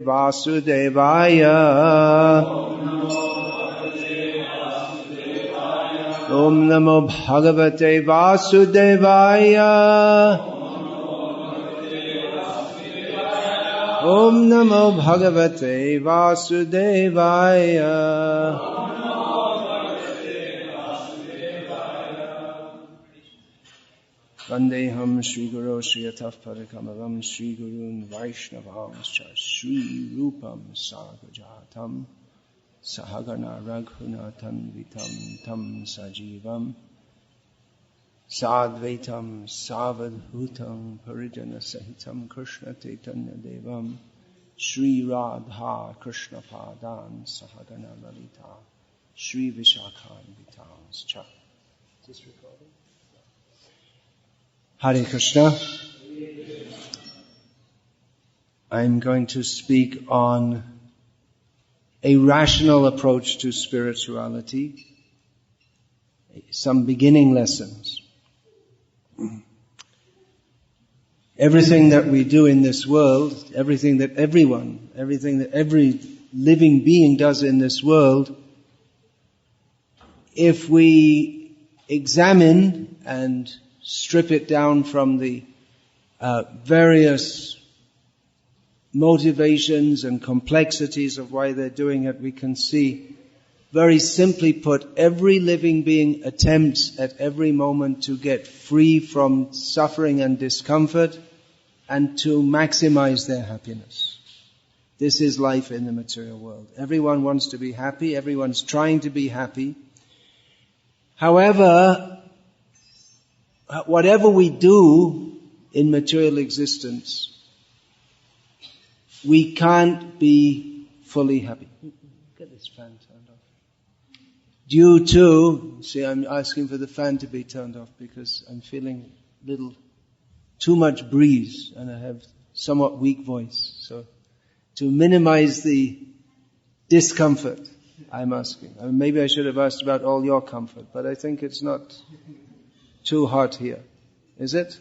Vasudevaya. Om Namo Bhagavate Vasudevaya. Om Namo Bhagavate Vasudevaya. Vandeham Shri Guru Shri Yataf Parakamaram Shri Gurun Vaishnavamscha Shri Rupam Sargajatam Sahagana Raghunathan Vitam Tam Sajivam Sadvaitam Savadhutam Parijana Sahitam Krishna Chaitanya Devam Shri Radha Krishna Padan Sahagana Lalita Shri Vishakhan Vitamscha. Is this recording? Hare Krishna. I'm going to speak on a rational approach to spirituality, some beginning lessons. Everything that we do in this world, everything that every living being does in this world, if we examine and strip it down from the various motivations and complexities of why they're doing it, we can see, very simply put, every living being attempts at every moment to get free from suffering and discomfort and to maximize their happiness. This is life in the material world. Everyone wants to be happy. Everyone's trying to be happy. However, whatever we do in material existence, we can't be fully happy. Get this fan turned off. Due to, I'm asking for the fan to be turned off because I'm feeling too much breeze and I have somewhat weak voice. So to minimize the discomfort, I'm asking. Maybe I should have asked about all your comfort, but I think it's not too hot here. Is it?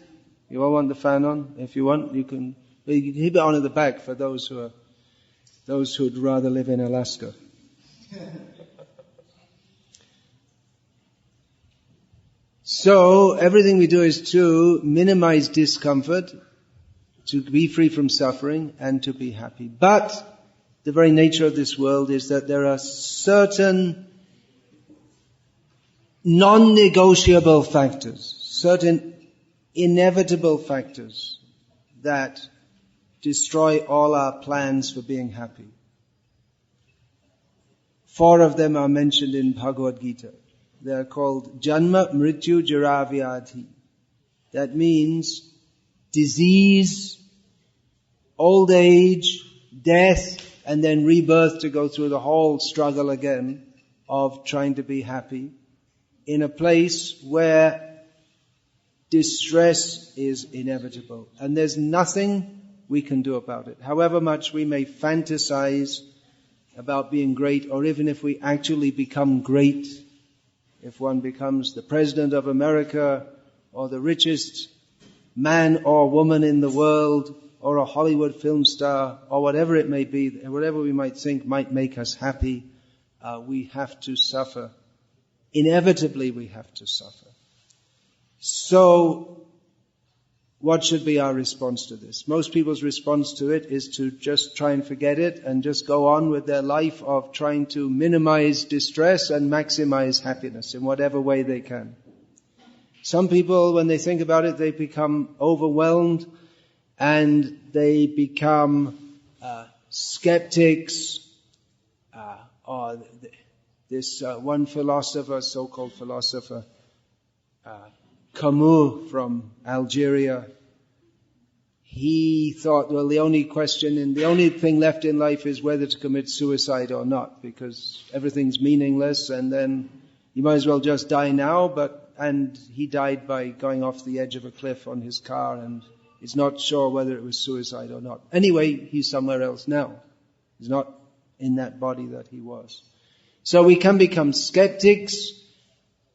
You all want the fan on? If you want, you can keep it on at the back for those who'd rather live in Alaska. So, everything we do is to minimize discomfort, to be free from suffering, and to be happy. But, the very nature of this world is that there are certain non-negotiable factors, certain inevitable factors that destroy all our plans for being happy. 4 of them are mentioned in Bhagavad Gita. They are called Janma, Mrityu, Jara, Vyadhi. That means disease, old age, death, and then rebirth to go through the whole struggle again of trying to be happy in a place where distress is inevitable. And there's nothing we can do about it. However much we may fantasize about being great, or even if we actually become great, if one becomes the President of America, or the richest man or woman in the world, or a Hollywood film star, or whatever it may be, whatever we might think might make us happy, we have to suffer. Inevitably we have to suffer. So, what should be our response to this? Most people's response to it is to just try and forget it and just go on with their life of trying to minimize distress and maximize happiness in whatever way they can. Some people, when they think about it, they become overwhelmed and they become skeptics. Or this one philosopher, so-called philosopher, Camus from Algeria, he thought, well, the only thing left in life is whether to commit suicide or not, because everything's meaningless, and then you might as well just die now. And he died by going off the edge of a cliff on his car, and he's not sure whether it was suicide or not. Anyway, he's somewhere else now. He's not in that body that he was. So we can become skeptics.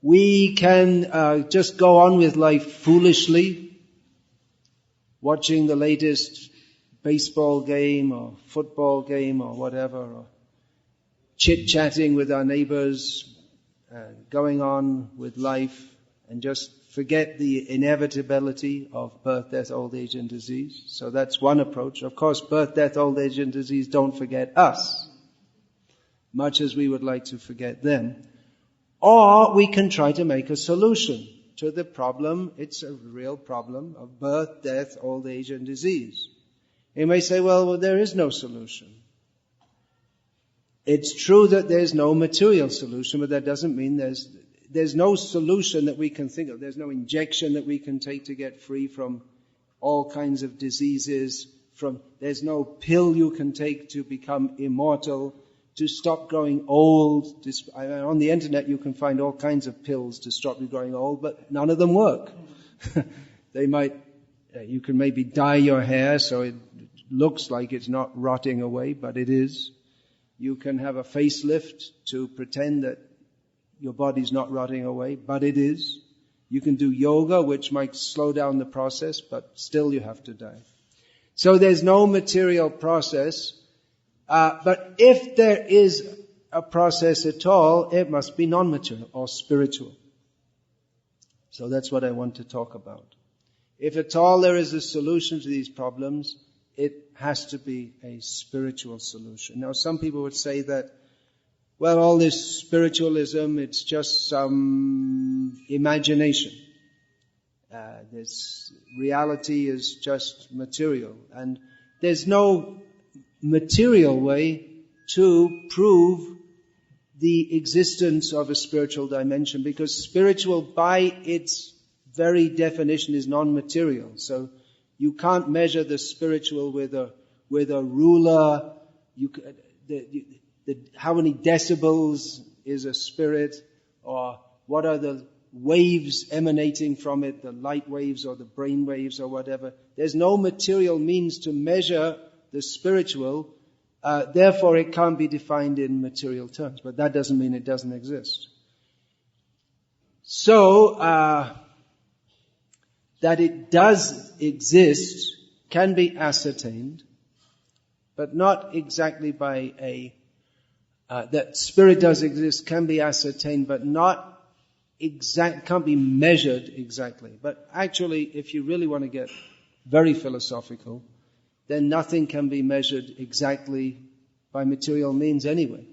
We can just go on with life foolishly, watching the latest baseball game or football game or whatever, or chit-chatting with our neighbors, going on with life, and just forget the inevitability of birth, death, old age and disease. So that's one approach. Of course, birth, death, old age and disease don't forget us, much as we would like to forget them. Or we can try to make a solution to the problem. It's a real problem of birth, death, old age and disease. You may say, well, there is no solution. It's true that there's no material solution, but that doesn't mean there's no solution that we can think of. There's no injection that we can take to get free from all kinds of diseases. There's no pill you can take to become immortal, to stop growing old. On the internet you can find all kinds of pills to stop you growing old, but none of them work. You can maybe dye your hair so it looks like it's not rotting away, but it is. You can have a facelift to pretend that your body's not rotting away, but it is. You can do yoga, which might slow down the process, but still you have to die. So there's no material process, but if there is a process at all, it must be non-material or spiritual. So that's what I want to talk about. If at all there is a solution to these problems, it has to be a spiritual solution. Now some people would say that, well, all this spiritualism, it's just some imagination. This reality is just material. And there's no material way to prove the existence of a spiritual dimension, because spiritual by its very definition is non-material. So you can't measure the spiritual with a ruler. How many decibels is a spirit, or what are the waves emanating from it, the light waves or the brain waves or whatever. There's no material means to measure the spiritual, therefore it can't be defined in material terms, but that doesn't mean it doesn't exist. So, that it does exist can be ascertained, but not exactly by that spirit does exist can be ascertained, but not can't be measured exactly. But actually, if you really want to get very philosophical, then nothing can be measured exactly by material means anyway.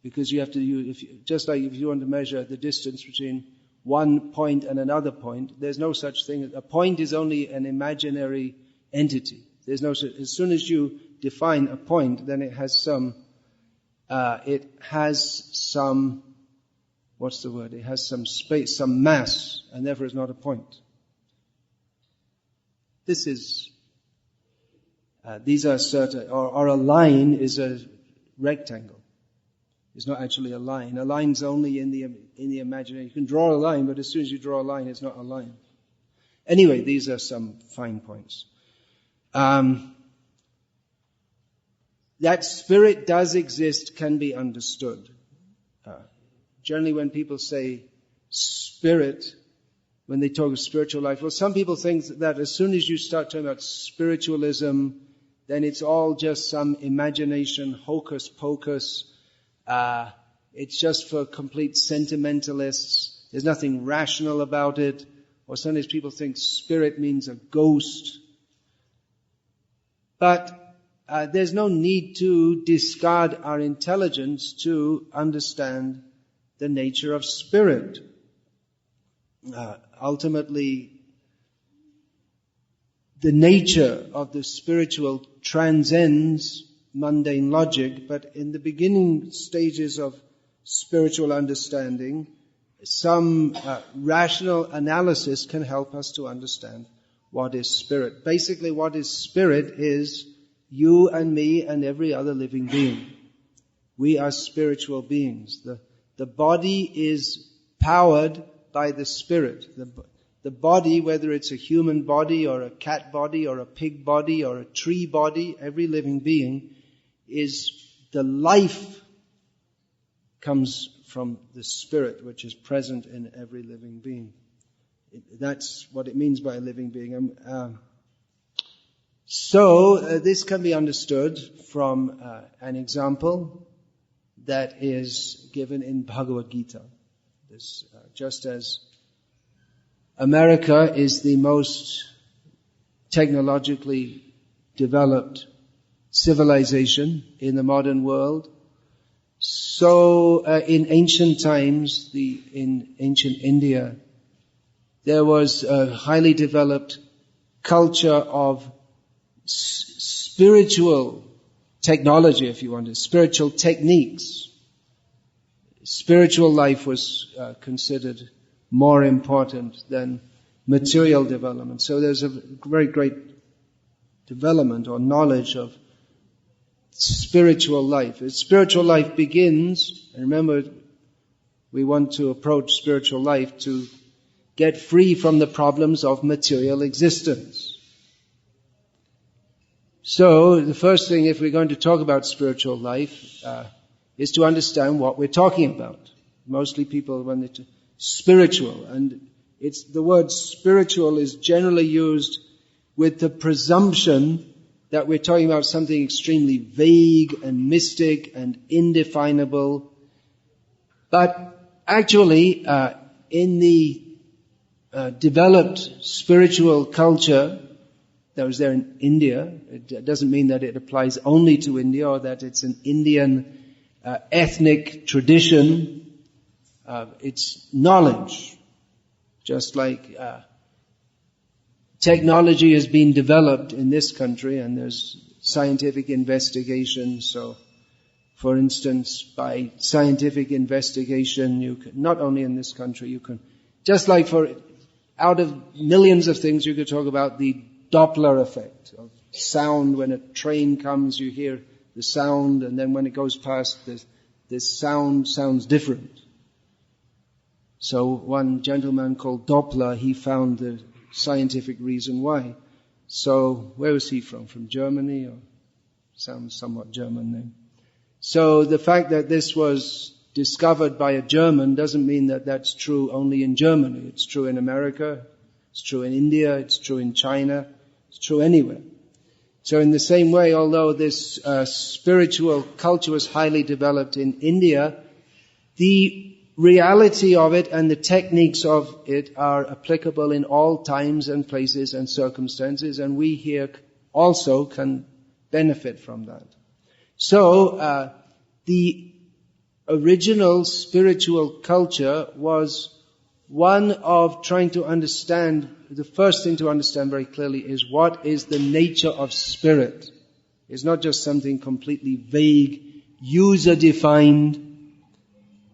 Because you have to use, just like if you want to measure the distance between one point and another point, there's no such thing. A point is only an imaginary entity. There's no, as soon as you define a point, then it has some, what's the word? It has some space, some mass, and therefore it's not a point. These are certain, or a line is a rectangle. It's not actually a line. A line's only in the imagination. You can draw a line, but as soon as you draw a line, it's not a line. Anyway, these are some fine points. That spirit does exist can be understood. Generally when people say spirit, when they talk of spiritual life, well, some people think that as soon as you start talking about spiritualism, then it's all just some imagination, hocus pocus. It's just for complete sentimentalists. There's nothing rational about it. Or sometimes people think spirit means a ghost. But there's no need to discard our intelligence to understand the nature of spirit. Ultimately, the nature of the spiritual transcends mundane logic, but in the beginning stages of spiritual understanding, some rational analysis can help us to understand what is spirit. Basically, what is spirit is you and me and every other living being. We are spiritual beings. The body is powered by the spirit. The body, whether it's a human body or a cat body or a pig body or a tree body, every living being is the life comes from the spirit which is present in every living being. That's what it means by a living being. So this can be understood from an example that is given in Bhagavad Gita. This, just as America is the most technologically developed civilization in the modern world, so in ancient times, in ancient India, there was a highly developed culture of spiritual technology, if you want to, spiritual techniques. Spiritual life was considered more important than material development. So there's a very great development or knowledge of spiritual life. Spiritual life begins, and remember, we want to approach spiritual life to get free from the problems of material existence. So, the first thing, if we're going to talk about spiritual life, is to understand what we're talking about. Mostly people, when they spiritual, and it's the word spiritual is generally used with the presumption that we're talking about something extremely vague and mystic and indefinable. But actually, in the developed spiritual culture that was there in India, it doesn't mean that it applies only to India or that it's an Indian ethnic tradition. It's knowledge. Just like technology has been developed in this country and there's scientific investigation. So, for instance, by scientific investigation, you can, not only in this country, you can, just like out of millions of things, you could talk about the Doppler effect of sound. When a train comes, you hear the sound, and then when it goes past, this sound sounds different. So one gentleman called Doppler, he found the scientific reason why. So where was he from? From Germany, or sounds somewhat German name. So the fact that this was discovered by a German doesn't mean that that's true only in Germany. It's true in America, it's true in India, it's true in China, it's true anywhere. So in the same way, although this spiritual culture was highly developed in India, the reality of it and the techniques of it are applicable in all times and places and circumstances, and we here also can benefit from that. So, the original spiritual culture was one of trying to understand, the first thing to understand very clearly is what is the nature of spirit. It's not just something completely vague, user-defined,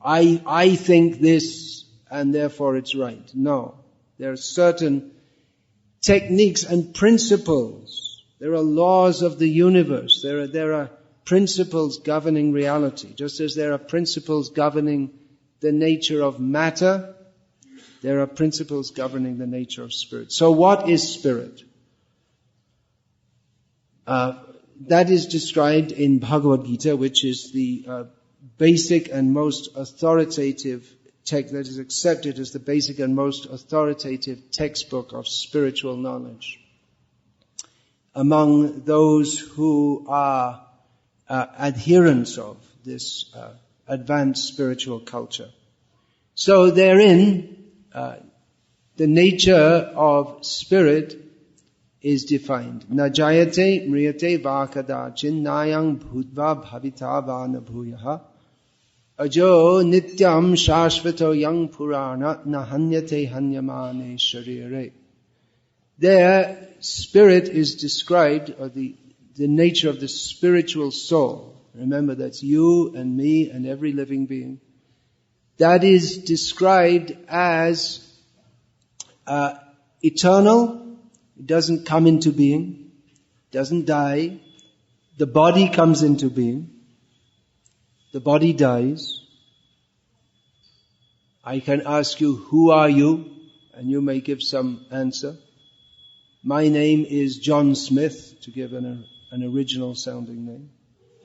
I think this and therefore it's right. No. There are certain techniques and principles. There are laws of the universe. There are principles governing reality. Just as there are principles governing the nature of matter, there are principles governing the nature of spirit. So what is spirit? That is described in Bhagavad Gita, which is the basic and most authoritative text that is accepted as the basic and most authoritative textbook of spiritual knowledge among those who are adherents of this advanced spiritual culture. So therein, the nature of spirit is defined. Na jayate mriyate vakadachin nayang bhutva bhavita vana bhuyaha ajo nityam shashvato yang purana nahanyate hanyamane sharire. There, spirit is described, or the nature of the spiritual soul. Remember, that's you and me and every living being. That is described as eternal. It doesn't come into being, doesn't die. The body comes into being. The body dies. I can ask you, who are you? And you may give some answer. My name is John Smith, to give an original sounding name.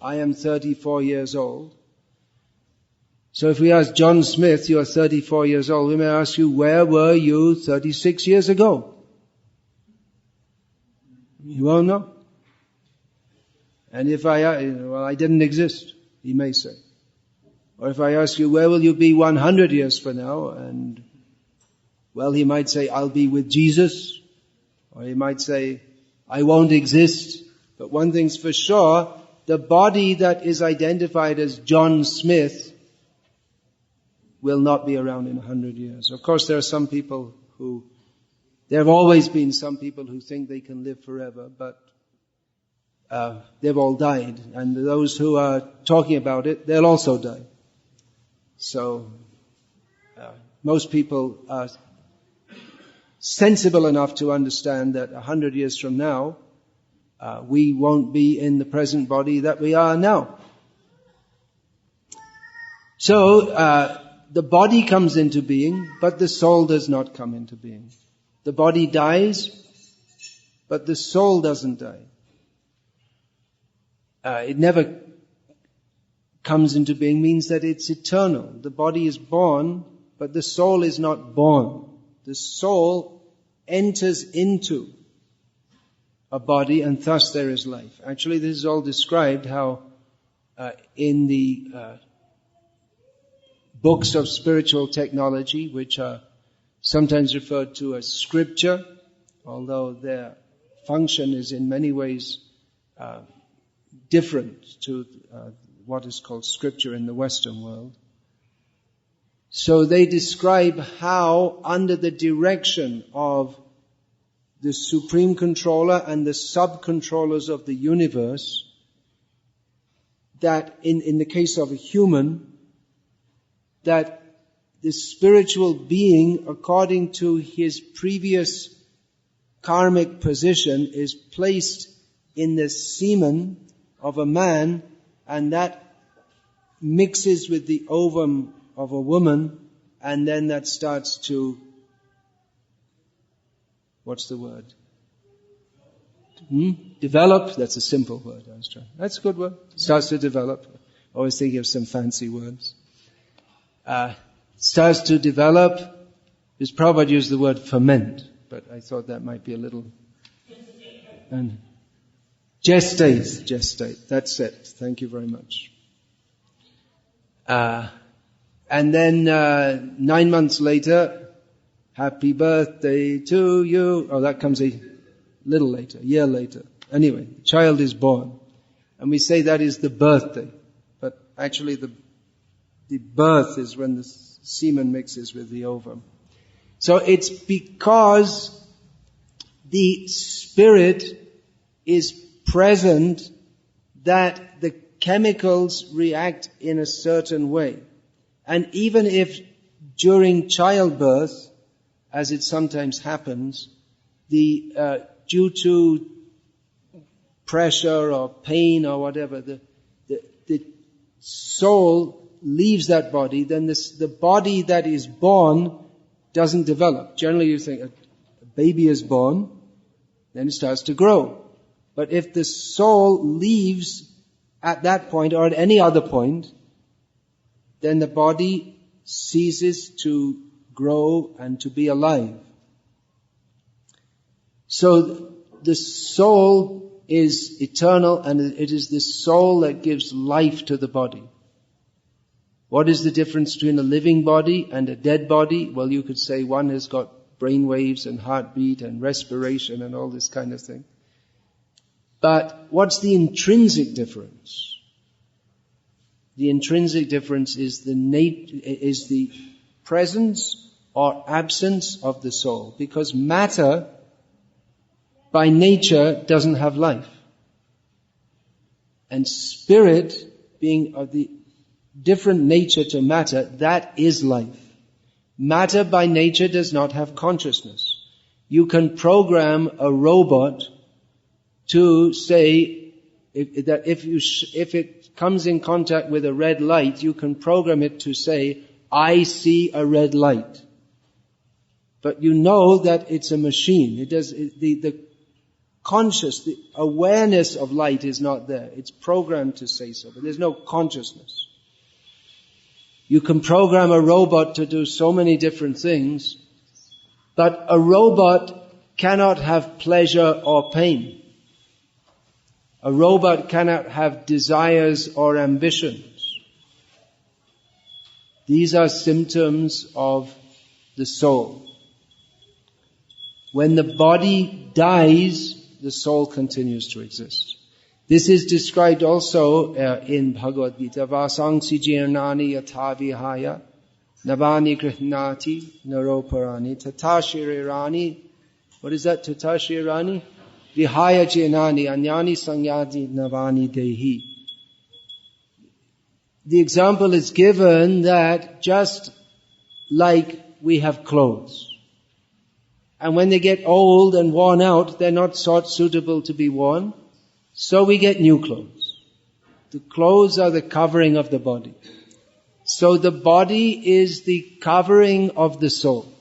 I am 34 years old. So if we ask John Smith, you are 34 years old, we may ask you, where were you 36 years ago? You won't know. And if I didn't exist, he may say. Or if I ask you, where will you be 100 years from now? And, well, he might say, I'll be with Jesus. Or he might say, I won't exist. But one thing's for sure, the body that is identified as John Smith will not be around in 100 years. Of course, there are some people there have always been some people who think they can live forever, but they've all died. And those who are talking about it, they'll also die. So, most people are sensible enough to understand that 100 years from now, we won't be in the present body that we are now. So, the body comes into being, but the soul does not come into being. The body dies, but the soul doesn't die. It never comes into being means that it's eternal. The body is born, but the soul is not born. The soul enters into a body, and thus there is life. Actually, this is all described how in the books of spiritual technology, which are sometimes referred to as scripture, although their function is in many ways different to what is called scripture in the Western world. So they describe how, under the direction of the supreme controller and the sub-controllers of the universe, that in the case of a human, that the spiritual being, according to his previous karmic position, is placed in the semen of a man, and that mixes with the ovum of a woman, and then that starts to, what's the word? Develop. That's a simple word I was trying. That's a good word. Starts to develop. Always thinking of some fancy words. Starts to develop. This Prabhupada used the word ferment, but I thought that might be a little. And gestate. That's it. Thank you very much. And then 9 months later, happy birthday to you. Oh, that comes a little later, a year later. Anyway, the child is born. And we say that is the birthday. But actually the birth is when the semen mixes with the ovum. So it's because the spirit is present that the chemicals react in a certain way. And even if during childbirth, as it sometimes happens, due to pressure or pain or whatever, the soul leaves that body, then the body that is born doesn't develop. Generally you think a baby is born, then it starts to grow. But if the soul leaves at that point or at any other point, then the body ceases to grow and to be alive. So the soul is eternal, and it is the soul that gives life to the body. What is the difference between a living body and a dead body? Well, you could say one has got brain waves and heartbeat and respiration and all this kind of thing. But what's the intrinsic difference? The intrinsic difference is the presence or absence of the soul. Because matter, by nature, doesn't have life. And spirit, being of the different nature to matter, that is life. Matter by nature does not have consciousness. You can program a robot to say that if it comes in contact with a red light, you can program it to say, I see a red light. But you know that it's a machine. The awareness of light is not there. It's programmed to say so, but there's no consciousness. You can program a robot to do so many different things, but a robot cannot have pleasure or pain. A robot cannot have desires or ambitions. These are symptoms of the soul. When the body dies, the soul continues to exist. This is described also in Bhagavad Gita. Vasangsi jirnani yatha vihaya navani grihnati naroparani tatashirani. What is that? Tatashirani? Vihaya jirnani anyani sangyadi navani dehi. The example is given that just like we have clothes, and when they get old and worn out, they're not suitable to be worn, so we get new clothes. The clothes are the covering of the body. So the body is the covering of the soul.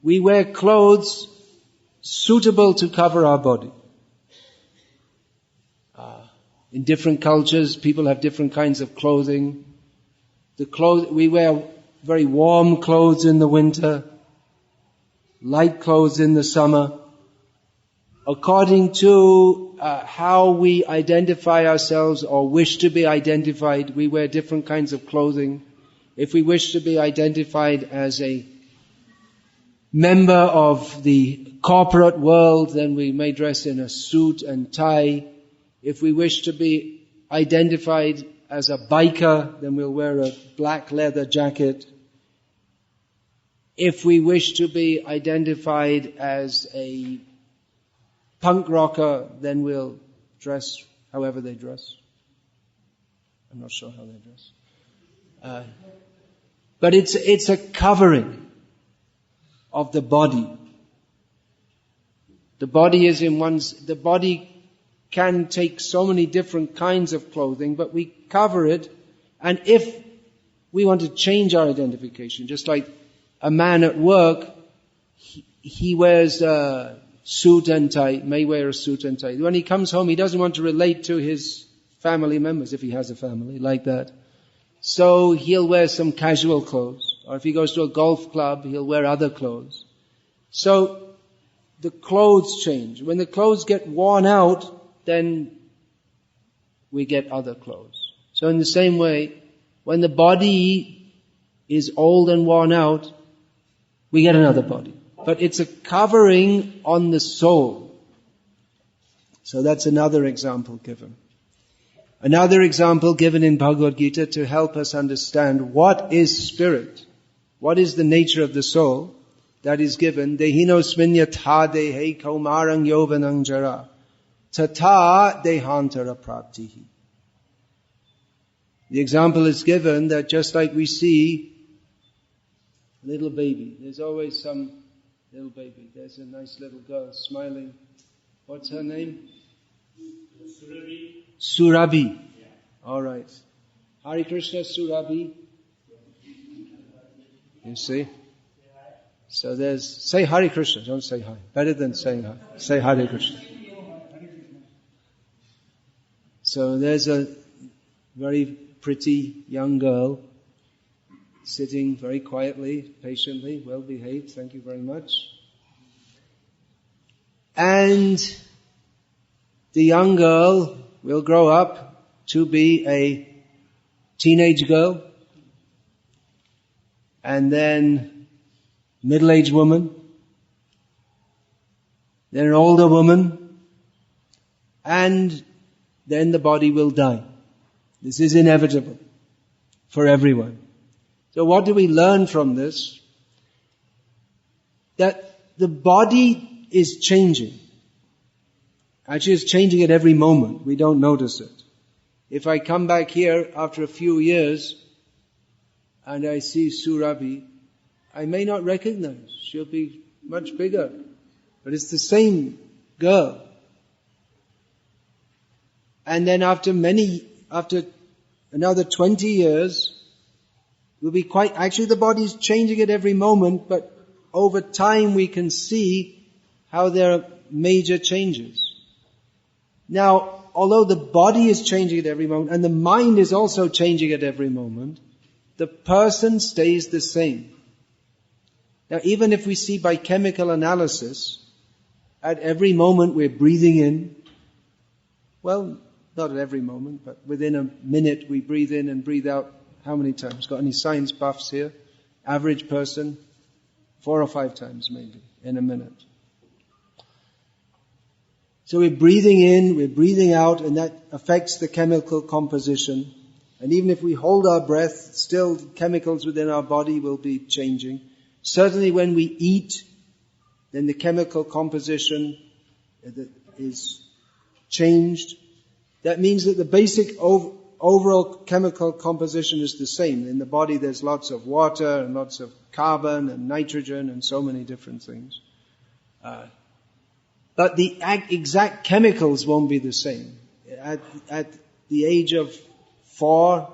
We wear clothes suitable to cover our body. In different cultures, people have different kinds of clothing. We wear very warm clothes in the winter, light clothes in the summer. According to how we identify ourselves or wish to be identified, we wear different kinds of clothing. If we wish to be identified as a member of the corporate world, then we may dress in a suit and tie. If we wish to be identified as a biker, then we'll wear a black leather jacket. If we wish to be identified as a punk rocker, then we'll dress however they dress. I'm not sure how they dress. But it's a covering of the body. The body can take so many different kinds of clothing, but we cover it. And if we want to change our identification, just like a man at work, he wears a suit and tie, may wear a suit and tie. When he comes home, he doesn't want to relate to his family members, if he has a family like that. So he'll wear some casual clothes. Or if he goes to a golf club, he'll wear other clothes. So the clothes change. When the clothes get worn out, then we get other clothes. So in the same way, when the body is old and worn out, we get another body. But it's a covering on the soul. So that's another example given. Another example given in Bhagavad Gita to help us understand what is spirit, what is the nature of the soul, that is given. Dehino sminyatha dehe kaumarang yovanang jara tata dehantara praptihi. The example is given that just like we see a little baby, there's always some little baby. There's a nice little girl smiling. What's her name? Surabhi. Yeah. All right. Hare Krishna Surabhi. You see? So say Hare Krishna, don't say hi. Better than saying hi. Say Hare Krishna. So there's a very pretty young girl sitting very quietly, patiently, well behaved, thank you very much. And the young girl will grow up to be a teenage girl, and then middle-aged woman, then an older woman, and then the body will die. This is inevitable for everyone. So what do we learn from this? That the body is changing. Actually, it's changing at every moment. We don't notice it. If I come back here after a few years and I see Surabhi, I may not recognize. She'll be much bigger. But it's the same girl. And then after another 20 years, will be actually the body is changing at every moment, but over time we can see how there are major changes. Now, although the body is changing at every moment, and the mind is also changing at every moment, the person stays the same. Now, even if we see by chemical analysis, at every moment we're breathing in, Well, not at every moment, but within a minute we breathe in and breathe out. How many times? Got any science buffs here? Average person? 4 or 5 times maybe in a minute. So we're breathing in, we're breathing out, and that affects the chemical composition. And even if we hold our breath, still chemicals within our body will be changing. Certainly when we eat, then the chemical composition is changed. That means that the basic overall chemical composition is the same. In the body there's lots of water and lots of carbon and nitrogen and so many different things. But the exact chemicals won't be the same. At the age of 4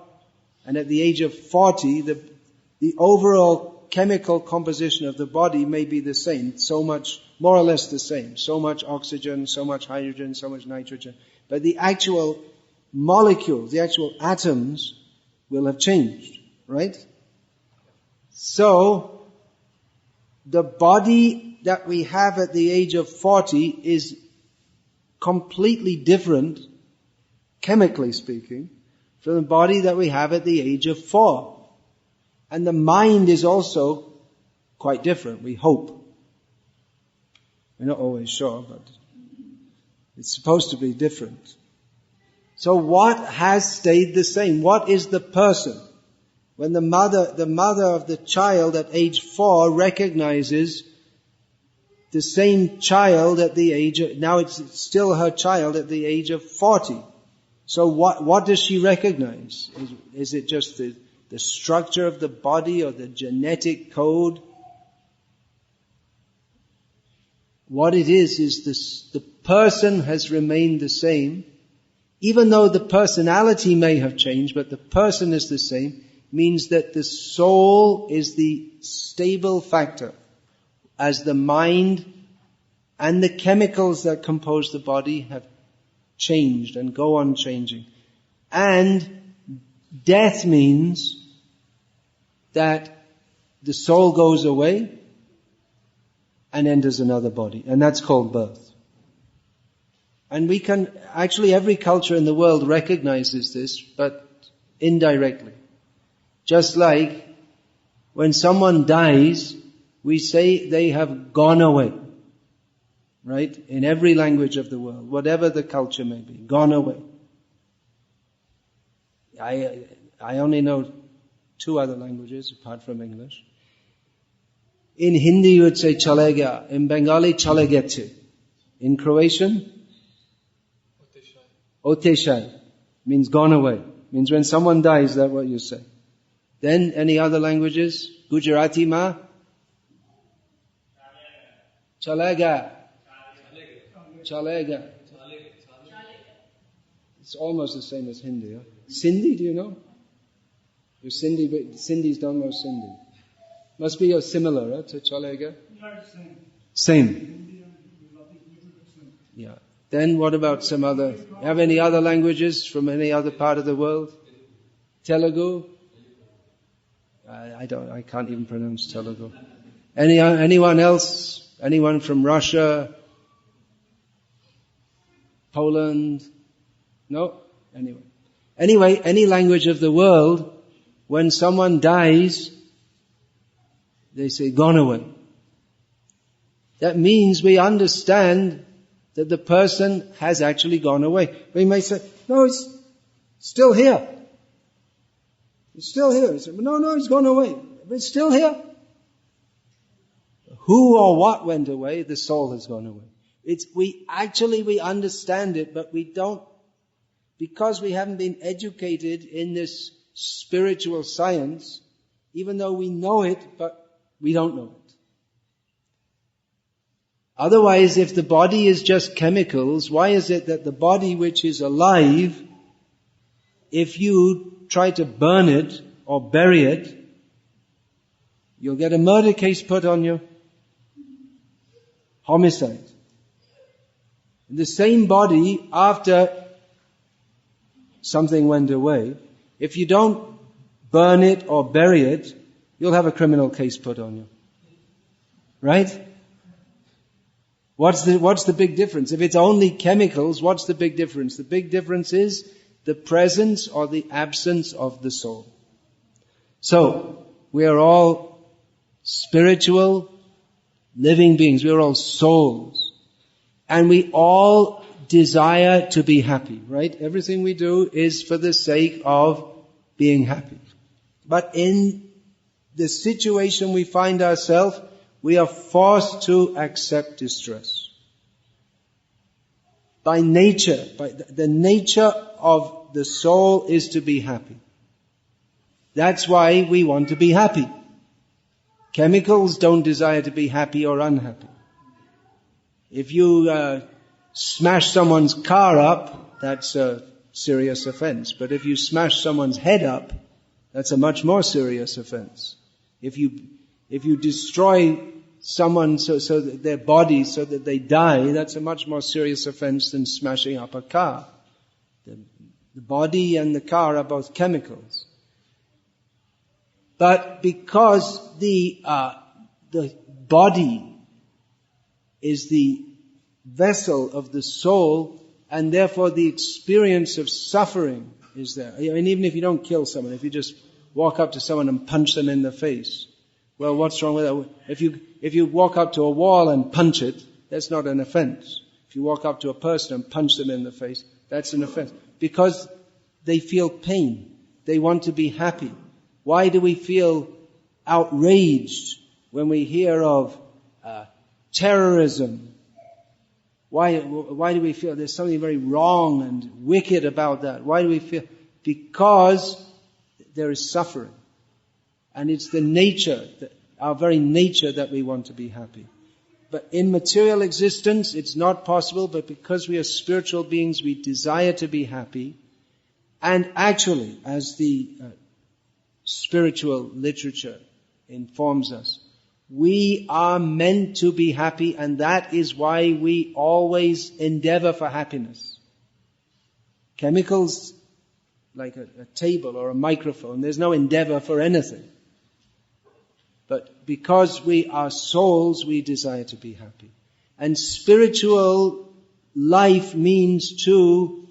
and at the age of 40, the overall chemical composition of the body may be the same. So much, more or less the same. So much oxygen, so much hydrogen, so much nitrogen. But the actual molecules, the actual atoms will have changed, right? So, the body that we have at the age of 40 is completely different, chemically speaking, from the body that we have at the age of 4. And the mind is also quite different, we hope. We're not always sure, but it's supposed to be different. So what has stayed the same? What is the person? When the mother of the child at age 4 recognizes the same child at the age of, now it's still her child at the age of 40. So what does she recognize? Is it just the structure of the body or the genetic code? What it is the person has remained the same. Even though the personality may have changed, but the person is the same, means that the soul is the stable factor, as the mind and the chemicals that compose the body have changed and go on changing. And death means that the soul goes away and enters another body, and that's called birth. And we can, actually every culture in the world recognizes this, but indirectly. Just like when someone dies, we say they have gone away. Right? In every language of the world, whatever the culture may be, gone away. I only know 2 other languages apart from English. In Hindi you would say chale gaya. In Bengali chale geche. In Croatian Oteshai means gone away. Means when someone dies, that's what you say. Then any other languages? Gujarati ma? Chalega. Chalega. It's almost the same as Hindi. Huh? Sindhi, do you know? You're Sindhi, but Sindhis don't know Sindhi. Must be similar to Chalega? Same. Yeah. Then what about some other? Have any other languages from any other part of the world? Telugu? I can't even pronounce Telugu. Anyone else? Anyone from Russia? Poland? No? Anyway, any language of the world, when someone dies, they say, gone away. That means we understand that the person has actually gone away. We may say, no, it's still here. It's still here. We say, no, it's gone away. But it's still here. Who or what went away? The soul has gone away. We understand it, but we don't, because we haven't been educated in this spiritual science, even though we know it, but we don't know it. Otherwise, if the body is just chemicals, why is it that the body which is alive, if you try to burn it or bury it, you'll get a murder case put on you? Homicide. The same body, after something went away, if you don't burn it or bury it, you'll have a criminal case put on you. Right? What's the big difference? If it's only chemicals, what's the big difference? The big difference is the presence or the absence of the soul. So, we are all spiritual, living beings. We are all souls. And we all desire to be happy, right? Everything we do is for the sake of being happy. But in the situation we find ourselves, we are forced to accept distress. By nature, the nature of the soul is to be happy. That's why we want to be happy. Chemicals don't desire to be happy or unhappy. If you smash someone's car up, that's a serious offense. But if you smash someone's head up, that's a much more serious offense. If you destroy someone so that their body, so that they die, that's a much more serious offense than smashing up a car. The body and the car are both chemicals. But because the body is the vessel of the soul, and therefore the experience of suffering is there. I mean, even if you don't kill someone, if you just walk up to someone and punch them in the face, well, what's wrong with that? If you walk up to a wall and punch it, that's not an offense. If you walk up to a person and punch them in the face, that's an offense. Because they feel pain. They want to be happy. Why do we feel outraged when we hear of terrorism? Why do we feel there's something very wrong and wicked about that? Why do we feel? Because there is suffering. And it's the nature, our very nature, that we want to be happy. But in material existence, it's not possible, but because we are spiritual beings, we desire to be happy. And actually, as the spiritual literature informs us, we are meant to be happy, and that is why we always endeavor for happiness. Chemicals, like a table or a microphone, there's no endeavor for anything. But because we are souls, we desire to be happy. And spiritual life means to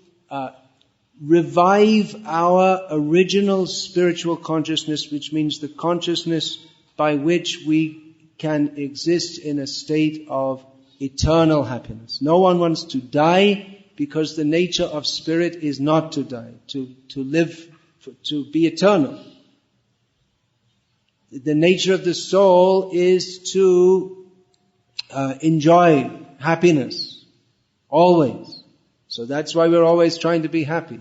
revive our original spiritual consciousness, which means the consciousness by which we can exist in a state of eternal happiness. No one wants to die, because the nature of spirit is not to die, to live, to be eternal. The nature of the soul is to enjoy happiness, always. So that's why we're always trying to be happy.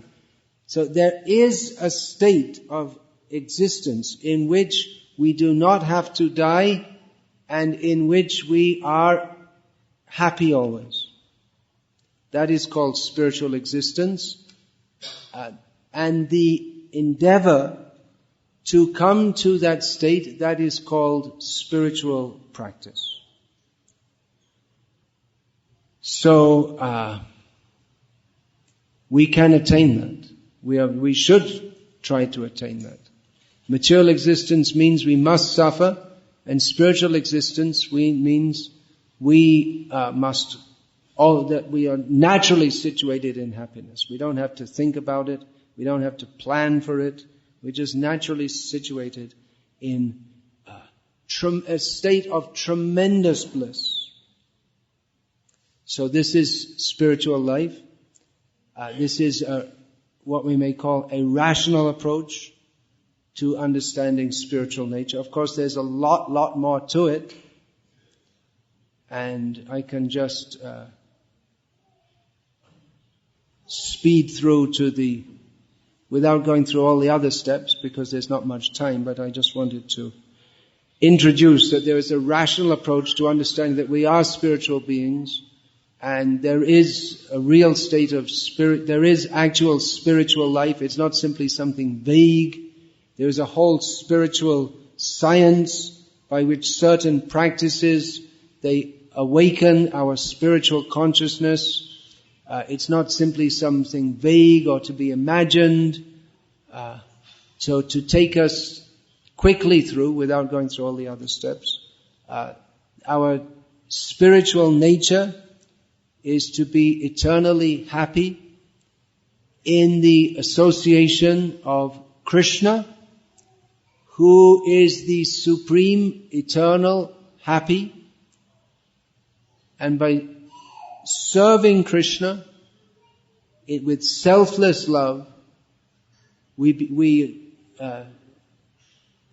So there is a state of existence in which we do not have to die, and in which we are happy always. That is called spiritual existence. And the endeavor to come to that state, that is called spiritual practice. So, we can attain that. We should try to attain that. Material existence means we must suffer, and spiritual existence means we that we are naturally situated in happiness. We don't have to think about it. We don't have to plan for it. We're just naturally situated in a state of tremendous bliss. So this is spiritual life. This is what we may call a rational approach to understanding spiritual nature. Of course, there's a lot more to it. And I can just speed through without going through all the other steps, because there's not much time, but I just wanted to introduce that there is a rational approach to understanding that we are spiritual beings, and there is a real state of spirit, there is actual spiritual life. It's not simply something vague. There is a whole spiritual science by which certain practices, they awaken our spiritual consciousness. It's not simply something vague or to be imagined. So to take us quickly through, without going through all the other steps, our spiritual nature is to be eternally happy in the association of Krishna, who is the supreme, eternal, happy. And by serving Krishna with selfless love,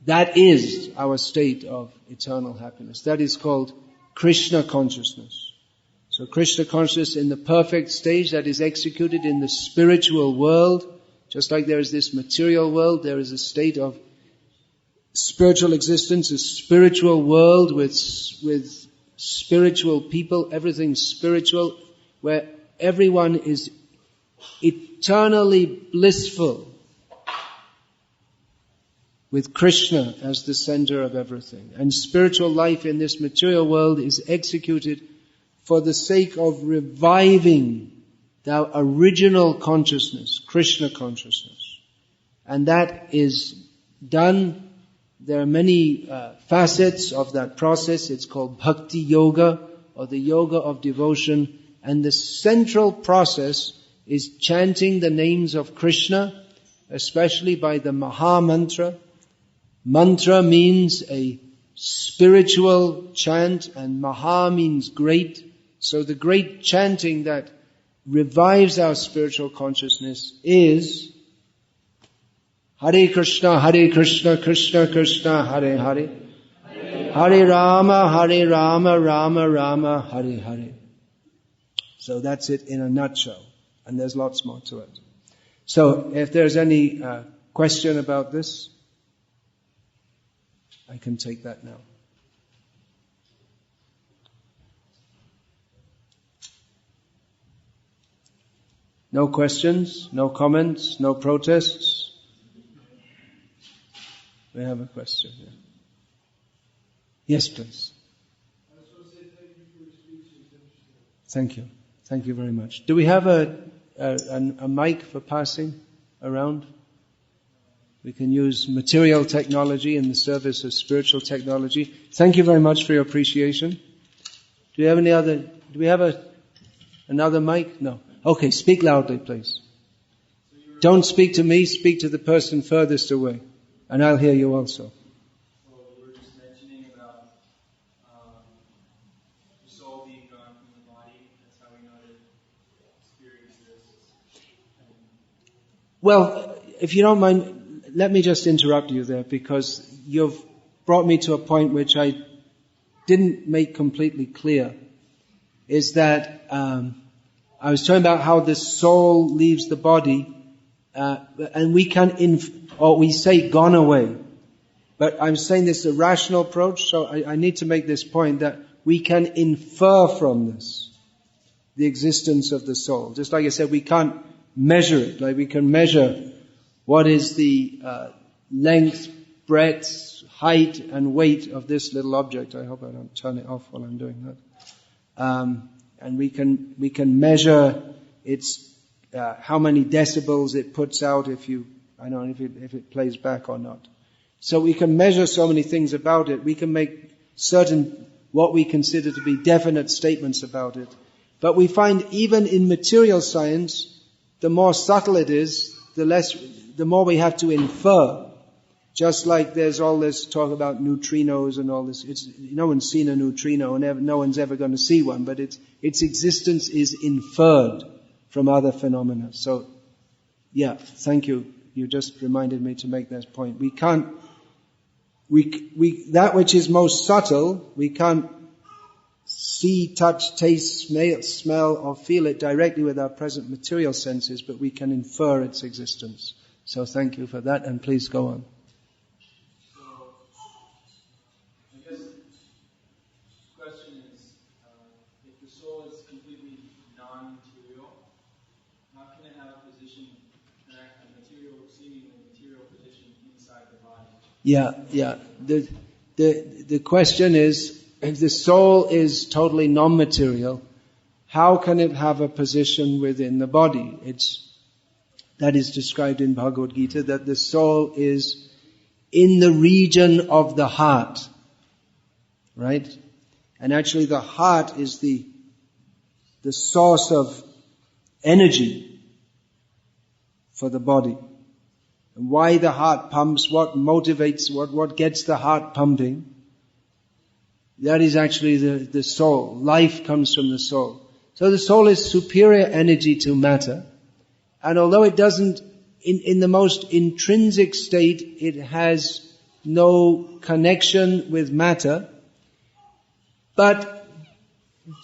that is our state of eternal happiness. That is called Krishna consciousness. So Krishna consciousness in the perfect stage that is executed in the spiritual world, just like there is this material world, there is a state of spiritual existence, a spiritual world with spiritual people, everything spiritual, where everyone is eternally blissful with Krishna as the center of everything. And spiritual life in this material world is executed for the sake of reviving the original consciousness, Krishna consciousness. And that is done. There are many facets of that process. It's called Bhakti Yoga, or the yoga of devotion. And the central process is chanting the names of Krishna, especially by the Maha Mantra. Mantra means a spiritual chant, and Maha means great. So the great chanting that revives our spiritual consciousness is Hare Krishna, Krishna Krishna, Hare Hare. Hare Rama, Rama Rama, Hare Hare. So that's it in a nutshell. And there's lots more to it. So if there's any question about this, I can take that now. No questions, no comments, no protests. We have a question here. Yes, please. I just want to say thank you for your speech. It was interesting. Thank you. Thank you very much. Do we have a mic for passing around? We can use material technology in the service of spiritual technology. Thank you very much for your appreciation. Do we have another mic? No. Okay, speak loudly, please. Don't speak to me, speak to the person furthest away. And I'll hear you also. So you were just mentioning about the soul being gone from the body. That's how we know that spirit exists. Well, if you don't mind, let me just interrupt you there, because you've brought me to a point which I didn't make completely clear. Is that I was talking about how the soul leaves the body, and we can, we say gone away. But I'm saying this is a rational approach, so I need to make this point that we can infer from this the existence of the soul. Just like I said, we can't measure it. Like we can measure what is the length, breadth, height and weight of this little object. I hope I don't turn it off while I'm doing that. And we can measure its how many decibels it puts out if it plays back or not. So we can measure so many things about it. We can make certain what we consider to be definite statements about it. But we find even in material science, the more subtle it is, the more we have to infer. Just like there's all this talk about neutrinos and all this. No one's seen a neutrino, and no one's ever going to see one, but its existence is inferred from other phenomena. So, yeah, thank you. You just reminded me to make that point. That which is most subtle, we can't see, touch, taste, smell or feel it directly with our present material senses, but we can infer its existence. So thank you for that, and please go on. So, I guess the question is, if the soul is completely non-material, how can it have a position, seemingly material position inside the body? Yeah. The question is, if the soul is totally non-material, how can it have a position within the body? That is described in Bhagavad Gita, that the soul is in the region of the heart. Right? And actually the heart is the the source of energy for the body. And why the heart pumps, what motivates, what gets the heart pumping, that is actually the soul. Life comes from the soul. So the soul is superior energy to matter. And although it doesn't, in the most intrinsic state, it has no connection with matter, but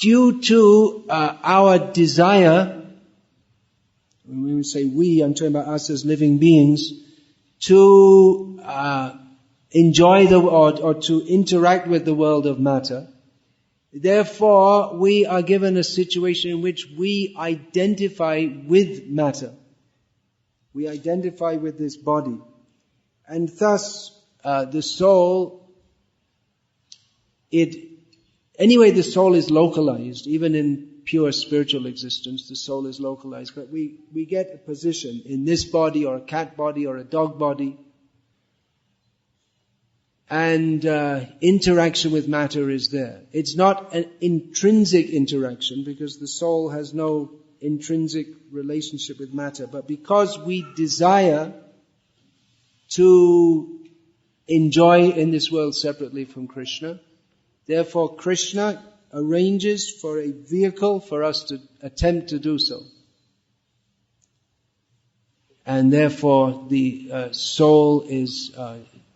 due to our desire, when we say we, I'm talking about us as living beings, to enjoy or to interact with the world of matter, therefore we are given a situation in which we identify with matter. We identify with this body. And thus, the soul, the soul is localized. Even in pure spiritual existence, the soul is localized. But we get a position in this body, or a cat body, or a dog body. And interaction with matter is there. It's not an intrinsic interaction, because the soul has no intrinsic relationship with matter. But because we desire to enjoy in this world separately from Krishna, therefore Krishna arranges for a vehicle for us to attempt to do so. And therefore the soul is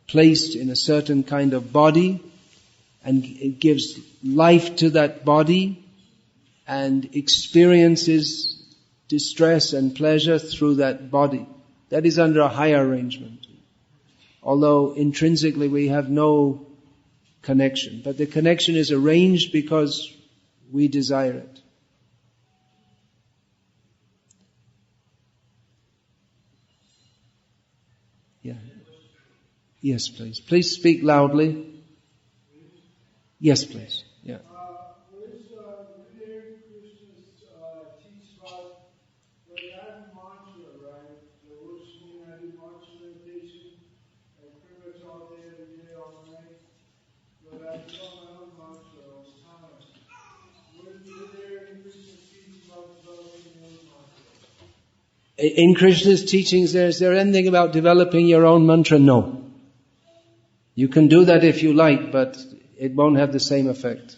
placed in a certain kind of body, and it gives life to that body and experiences distress and pleasure through that body. That is under a higher arrangement. Although intrinsically we have no connection. But the connection is arranged because we desire it. Yeah. Yes, please. Please speak loudly. Yes, please. Yeah. In Krishna's teachings, is there anything about developing your own mantra? No. You can do that if you like, but it won't have the same effect.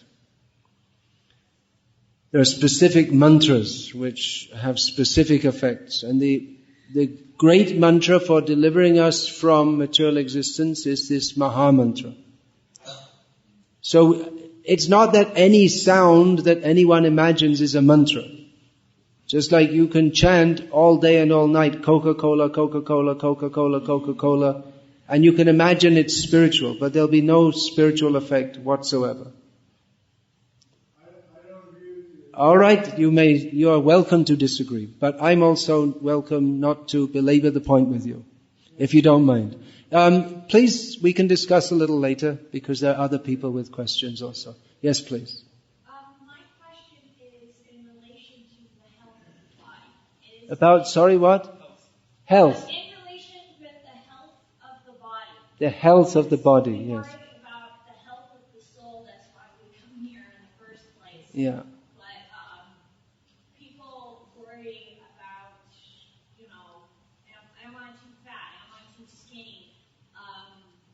There are specific mantras which have specific effects, and the great mantra for delivering us from material existence is this Maha Mantra. So it's not that any sound that anyone imagines is a mantra. Just like you can chant all day and all night, Coca-Cola, Coca-Cola, Coca-Cola, Coca-Cola, and you can imagine it's spiritual, but there'll be no spiritual effect whatsoever. I don't agree with you. All right, you are welcome to disagree, but I'm also welcome not to belabor the point with you, if you don't mind. Please, we can discuss a little later, because there are other people with questions also. Yes, please. My question is in relation to the health of the body. About, sorry, what? Health. In relation with the health of the body. The health of the body, We yes. worry about the health of the soul, that's why we come here in the first place. Yeah. But people worry about, am I too fat? Am I too skinny?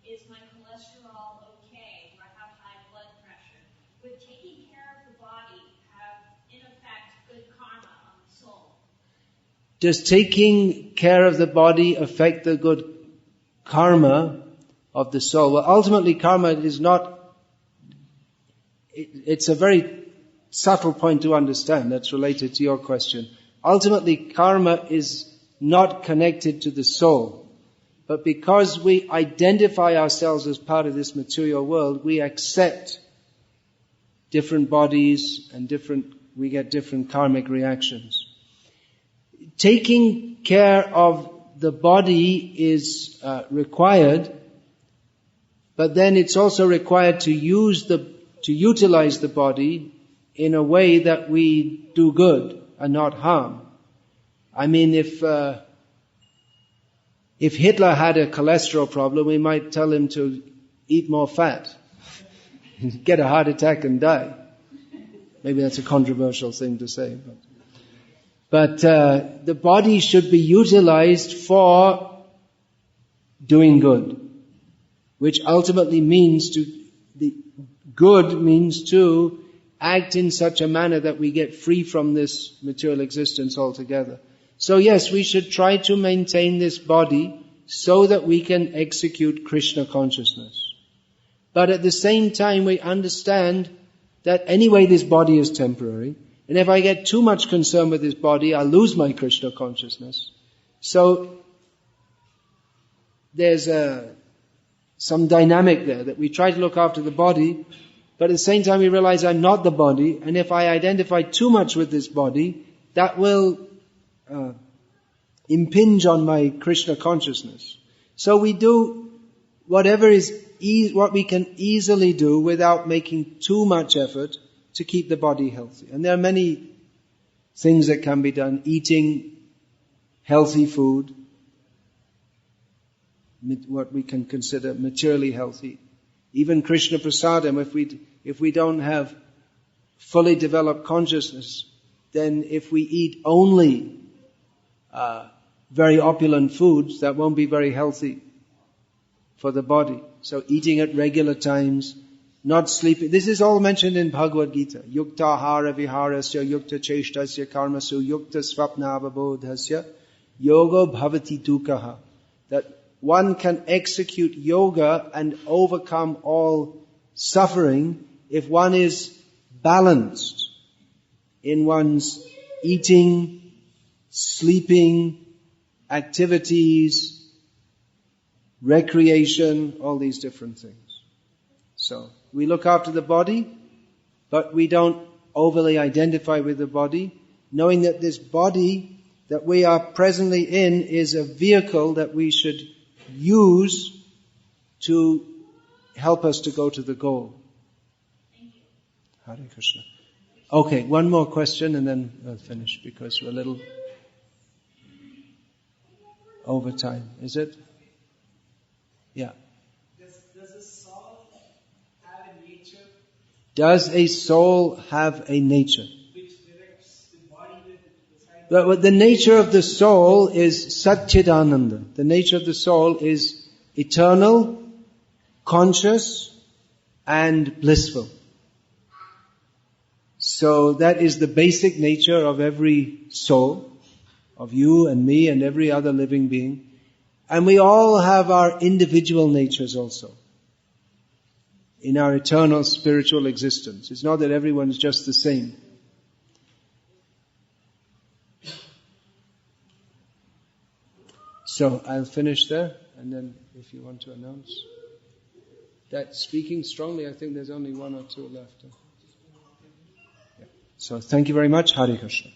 Is my cholesterol okay? Do I have high blood pressure? Would taking care of the body have, in effect, good karma on the soul? Does taking care of the body affect the good karma of the soul? Well, ultimately karma is not, it's a very subtle point to understand that's related to your question. Ultimately karma is not connected to the soul. But because we identify ourselves as part of this material world, we accept different bodies and we get different karmic reactions. Taking care of the body is required, but then it's also required to utilize the body in a way that we do good and not harm. I mean, if Hitler had a cholesterol problem, we might tell him to eat more fat, get a heart attack and die. Maybe that's a controversial thing to say. But the body should be utilized for doing good, which ultimately means to act in such a manner that we get free from this material existence altogether. So yes, we should try to maintain this body so that we can execute Krishna consciousness. But at the same time, we understand that anyway this body is temporary, and if I get too much concerned with this body, I'll lose my Krishna consciousness. So there's some dynamic there, that we try to look after the body, but at the same time we realize I'm not the body, and if I identify too much with this body, that will impinge on my Krishna consciousness. So we do whatever is what we can easily do without making too much effort to keep the body healthy. And there are many things that can be done. Eating healthy food, what we can consider materially healthy. Even Krishna prasadam, if we don't have fully developed consciousness, then if we eat only very opulent foods, that won't be very healthy for the body. So eating at regular times, not sleeping. This is all mentioned in Bhagavad Gita. Yukta hara viharasya, yukta cheshtasya karmasu, yukta svapnavabodhasya, yoga bhavati dukkha. That one can execute yoga and overcome all suffering if one is balanced in one's eating, sleeping, activities, recreation, all these different things. So, we look after the body, but we don't overly identify with the body, knowing that this body that we are presently in is a vehicle that we should use to help us to go to the goal. Hare Krishna. Okay, one more question and then we'll finish because we're a little over time. Is it? Yeah. Does a soul have a nature? Does a soul have a nature? Which directs the body with But the nature of the soul is Satchidananda. The nature of the soul is eternal, conscious, and blissful. So that is the basic nature of every soul, of you and me and every other living being. And we all have our individual natures also in our eternal spiritual existence. It's not that everyone's just the same. So I'll finish there, and then if you want to announce. That speaking strongly, I think there's only one or two left. Yeah. So thank you very much. Hare Krishna.